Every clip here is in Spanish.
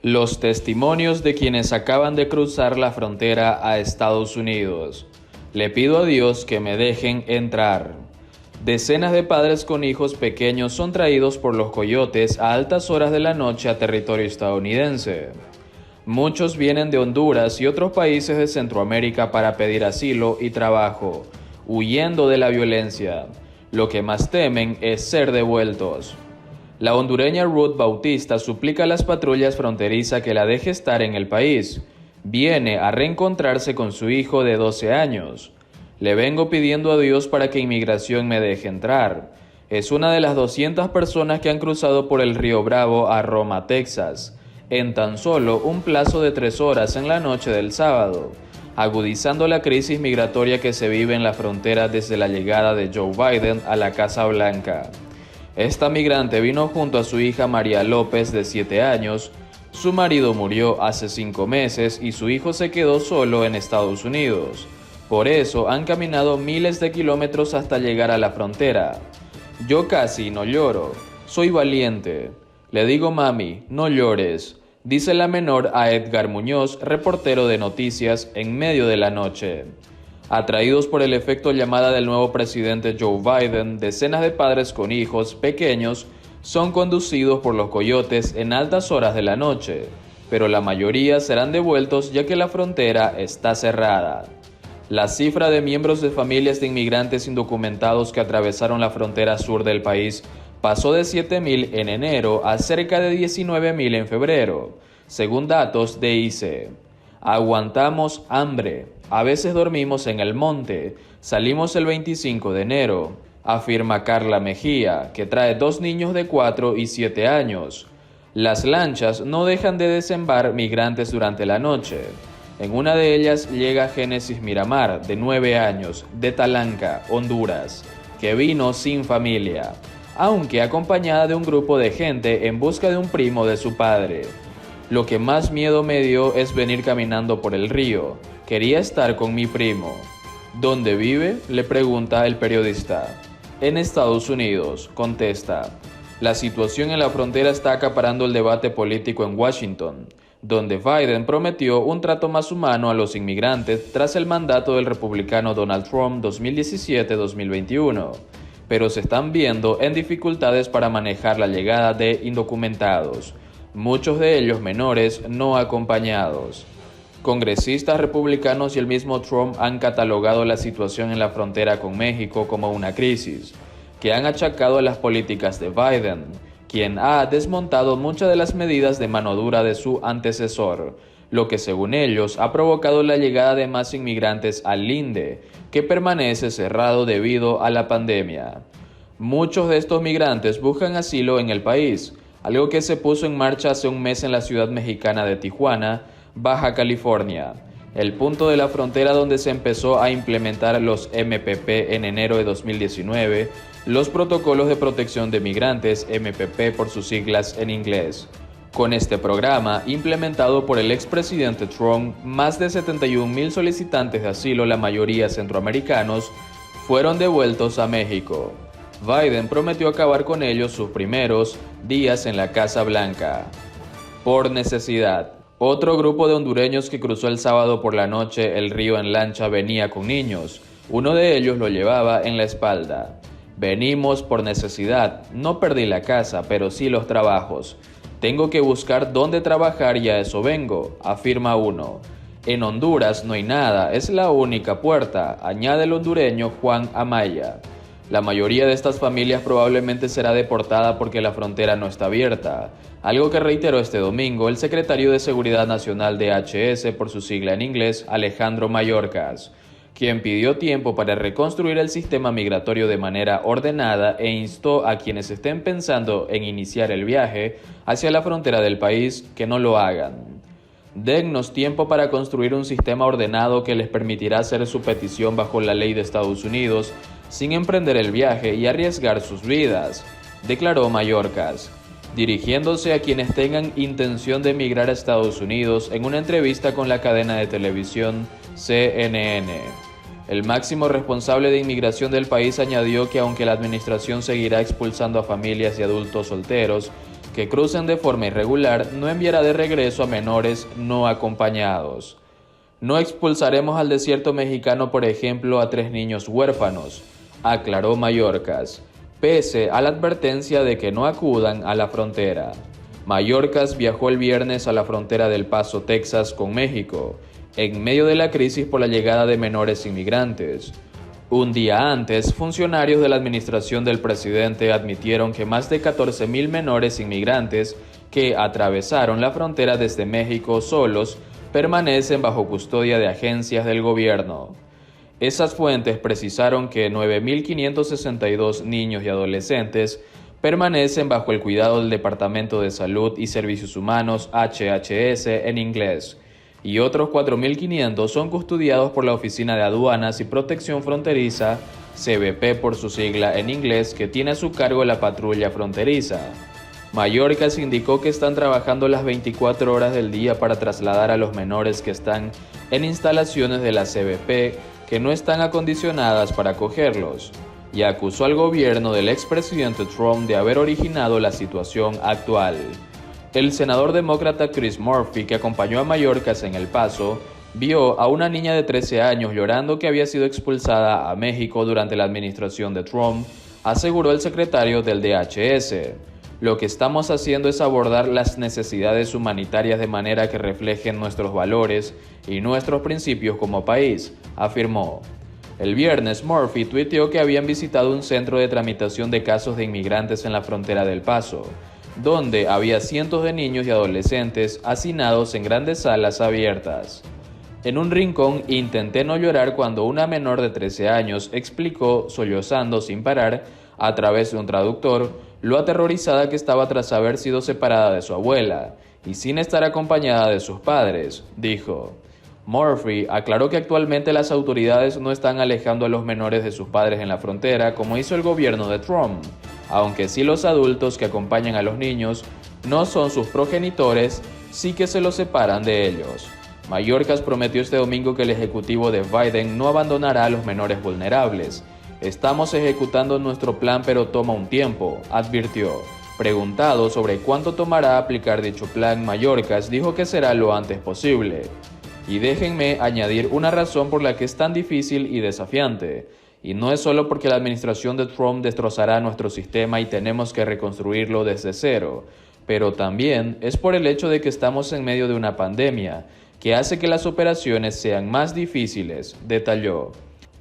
Los testimonios de quienes acaban de cruzar la frontera a Estados Unidos. Le pido a Dios que me dejen entrar. Decenas de padres con hijos pequeños son traídos por los coyotes a altas horas de la noche a territorio estadounidense. Muchos vienen de Honduras y otros países de Centroamérica para pedir asilo y trabajo, huyendo de la violencia. Lo que más temen es ser devueltos. La hondureña Ruth Bautista suplica a las patrullas fronterizas que la deje estar en el país. Viene a reencontrarse con su hijo de 12 años. Le vengo pidiendo a Dios para que inmigración me deje entrar. Es una de las 200 personas que han cruzado por el río Bravo a Roma, Texas, en tan solo un plazo de 3 horas en la noche del sábado, agudizando la crisis migratoria que se vive en la frontera desde la llegada de Joe Biden a la Casa Blanca. Esta migrante vino junto a su hija María López, de 7 años. Su marido murió hace 5 meses y su hijo se quedó solo en Estados Unidos. Por eso han caminado miles de kilómetros hasta llegar a la frontera. Yo casi no lloro, soy valiente. Le digo, mami, no llores, dice la menor a Edgar Muñoz, reportero de noticias, en medio de la noche. Atraídos por el efecto llamada del nuevo presidente Joe Biden, decenas de padres con hijos pequeños son conducidos por los coyotes en altas horas de la noche, pero la mayoría serán devueltos ya que la frontera está cerrada. La cifra de miembros de familias de inmigrantes indocumentados que atravesaron la frontera sur del país pasó de 7,000 en enero a cerca de 19,000 en febrero, según datos de ICE. Aguantamos hambre, a veces dormimos en el monte, salimos el 25 de enero, afirma Carla Mejía, que trae 2 niños de 4 y 7 años. Las lanchas no dejan de desembar migrantes durante la noche. En una de ellas llega Génesis Miramar, de 9 años, de Talanca, Honduras, que vino sin familia, aunque acompañada de un grupo de gente en busca de un primo de su padre. Lo que más miedo me dio es venir caminando por el río. Quería estar con mi primo. ¿Dónde vive?, le pregunta el periodista. En Estados Unidos, contesta. La situación en la frontera está acaparando el debate político en Washington, donde Biden prometió un trato más humano a los inmigrantes tras el mandato del republicano Donald Trump 2017-2021, pero se están viendo en dificultades para manejar la llegada de indocumentados, muchos de ellos menores no acompañados. Congresistas republicanos y el mismo Trump han catalogado la situación en la frontera con México como una crisis, que han achacado a las políticas de Biden, quien ha desmontado muchas de las medidas de mano dura de su antecesor, lo que según ellos ha provocado la llegada de más inmigrantes al linde, que permanece cerrado debido a la pandemia. Muchos de estos migrantes buscan asilo en el país, algo que se puso en marcha hace un mes en la ciudad mexicana de Tijuana, Baja California, el punto de la frontera donde se empezó a implementar los MPP en enero de 2019, los protocolos de protección de migrantes, MPP por sus siglas en inglés. Con este programa, implementado por el expresidente Trump, más de 71,000 solicitantes de asilo, la mayoría centroamericanos, fueron devueltos a México. Biden prometió acabar con ellos sus primeros días en la Casa Blanca. Por necesidad. Otro grupo de hondureños que cruzó el sábado por la noche el río en lancha venía con niños. Uno de ellos lo llevaba en la espalda. Venimos por necesidad. No perdí la casa, pero sí los trabajos. Tengo que buscar dónde trabajar y a eso vengo, afirma uno. En Honduras no hay nada, es la única puerta, añade el hondureño Juan Amaya. La mayoría de estas familias probablemente será deportada porque la frontera no está abierta, algo que reiteró este domingo el secretario de Seguridad Nacional de HS, por su sigla en inglés, Alejandro Mayorkas, quien pidió tiempo para reconstruir el sistema migratorio de manera ordenada e instó a quienes estén pensando en iniciar el viaje hacia la frontera del país que no lo hagan. Dennos tiempo para construir un sistema ordenado que les permitirá hacer su petición bajo la ley de Estados Unidos sin emprender el viaje y arriesgar sus vidas, declaró Mayorkas, dirigiéndose a quienes tengan intención de emigrar a Estados Unidos en una entrevista con la cadena de televisión CNN. El máximo responsable de inmigración del país añadió que aunque la administración seguirá expulsando a familias y adultos solteros que crucen de forma irregular no enviará de regreso a menores no acompañados. No expulsaremos al desierto mexicano, por ejemplo, a 3 niños huérfanos, aclaró Mayorkas, pese a la advertencia de que no acudan a la frontera. Mayorkas viajó el viernes a la frontera del Paso, Texas, con México, en medio de la crisis por la llegada de menores inmigrantes. Un día antes, funcionarios de la administración del presidente admitieron que más de 14,000 menores inmigrantes que atravesaron la frontera desde México solos permanecen bajo custodia de agencias del gobierno. Esas fuentes precisaron que 9,562 niños y adolescentes permanecen bajo el cuidado del Departamento de Salud y Servicios Humanos HHS en inglés, y otros 4,500 son custodiados por la Oficina de Aduanas y Protección Fronteriza, CBP por su sigla en inglés, que tiene a su cargo la patrulla fronteriza. Mayorkas indicó que están trabajando las 24 horas del día para trasladar a los menores que están en instalaciones de la CBP que no están acondicionadas para acogerlos, y acusó al gobierno del expresidente Trump de haber originado la situación actual. El senador demócrata Chris Murphy, que acompañó a Mayorkas en El Paso, vio a una niña de 13 años llorando que había sido expulsada a México durante la administración de Trump, aseguró el secretario del DHS. Lo que estamos haciendo es abordar las necesidades humanitarias de manera que reflejen nuestros valores y nuestros principios como país, afirmó. El viernes, Murphy tuiteó que habían visitado un centro de tramitación de casos de inmigrantes en la frontera del Paso, donde había cientos de niños y adolescentes hacinados en grandes salas abiertas. En un rincón intenté no llorar cuando una menor de 13 años explicó, sollozando sin parar, a través de un traductor, lo aterrorizada que estaba tras haber sido separada de su abuela, y sin estar acompañada de sus padres, dijo. Murphy aclaró que actualmente las autoridades no están alejando a los menores de sus padres en la frontera como hizo el gobierno de Trump, aunque sí los adultos que acompañan a los niños no son sus progenitores, sí que se los separan de ellos. Mayorkas prometió este domingo que el ejecutivo de Biden no abandonará a los menores vulnerables. Estamos ejecutando nuestro plan, pero toma un tiempo, advirtió. Preguntado sobre cuánto tomará aplicar dicho plan, Mayorkas dijo que será lo antes posible. Y déjenme añadir una razón por la que es tan difícil y desafiante. Y no es solo porque la administración de Trump destrozará nuestro sistema y tenemos que reconstruirlo desde cero, pero también es por el hecho de que estamos en medio de una pandemia, que hace que las operaciones sean más difíciles, detalló.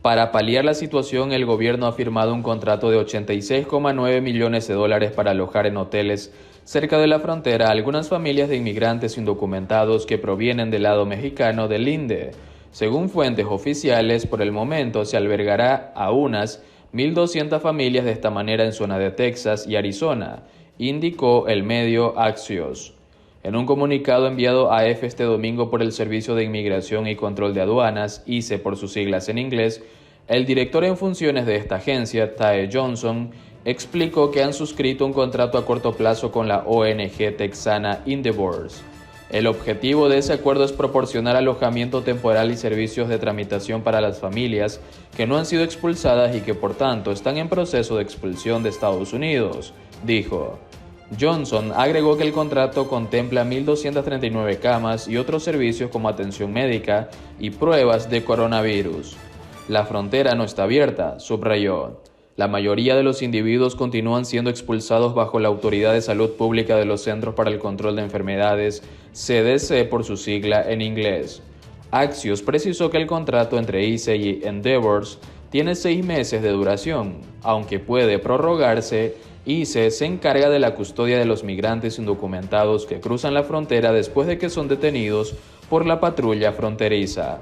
Para paliar la situación, el gobierno ha firmado un contrato de $86,9 millones para alojar en hoteles cerca de la frontera a algunas familias de inmigrantes indocumentados que provienen del lado mexicano del Linde. Según fuentes oficiales, por el momento se albergará a unas 1,200 familias de esta manera en zona de Texas y Arizona, indicó el medio Axios. En un comunicado enviado a EFE este domingo por el Servicio de Inmigración y Control de Aduanas, ICE por sus siglas en inglés, el director en funciones de esta agencia, Ty Johnson, explicó que han suscrito un contrato a corto plazo con la ONG texana Endeavors. El objetivo de ese acuerdo es proporcionar alojamiento temporal y servicios de tramitación para las familias que no han sido expulsadas y que por tanto están en proceso de expulsión de Estados Unidos, dijo. Johnson agregó que el contrato contempla 1,239 camas y otros servicios como atención médica y pruebas de coronavirus. La frontera no está abierta, subrayó. La mayoría de los individuos continúan siendo expulsados bajo la Autoridad de Salud Pública de los Centros para el Control de Enfermedades, CDC por su sigla en inglés. Axios precisó que el contrato entre ICE y Endeavors tiene 6 meses de duración, aunque puede prorrogarse. ICE se encarga de la custodia de los migrantes indocumentados que cruzan la frontera después de que son detenidos por la patrulla fronteriza.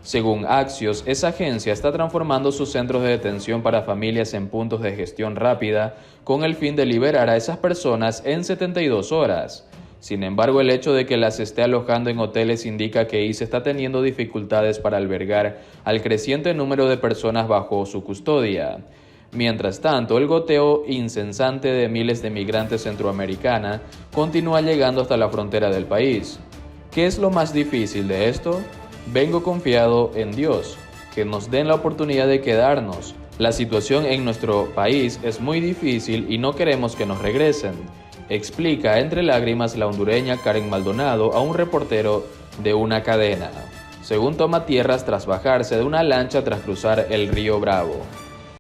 Según Axios, esa agencia está transformando sus centros de detención para familias en puntos de gestión rápida con el fin de liberar a esas personas en 72 horas. Sin embargo, el hecho de que las esté alojando en hoteles indica que ICE está teniendo dificultades para albergar al creciente número de personas bajo su custodia. Mientras tanto, el goteo incesante de miles de migrantes centroamericanos continúa llegando hasta la frontera del país. ¿Qué es lo más difícil de esto? Vengo confiado en Dios, que nos den la oportunidad de quedarnos. La situación en nuestro país es muy difícil y no queremos que nos regresen. explica entre lágrimas la hondureña Karen Maldonado a un reportero de una cadena, según toma tierras tras bajarse de una lancha tras cruzar el río Bravo.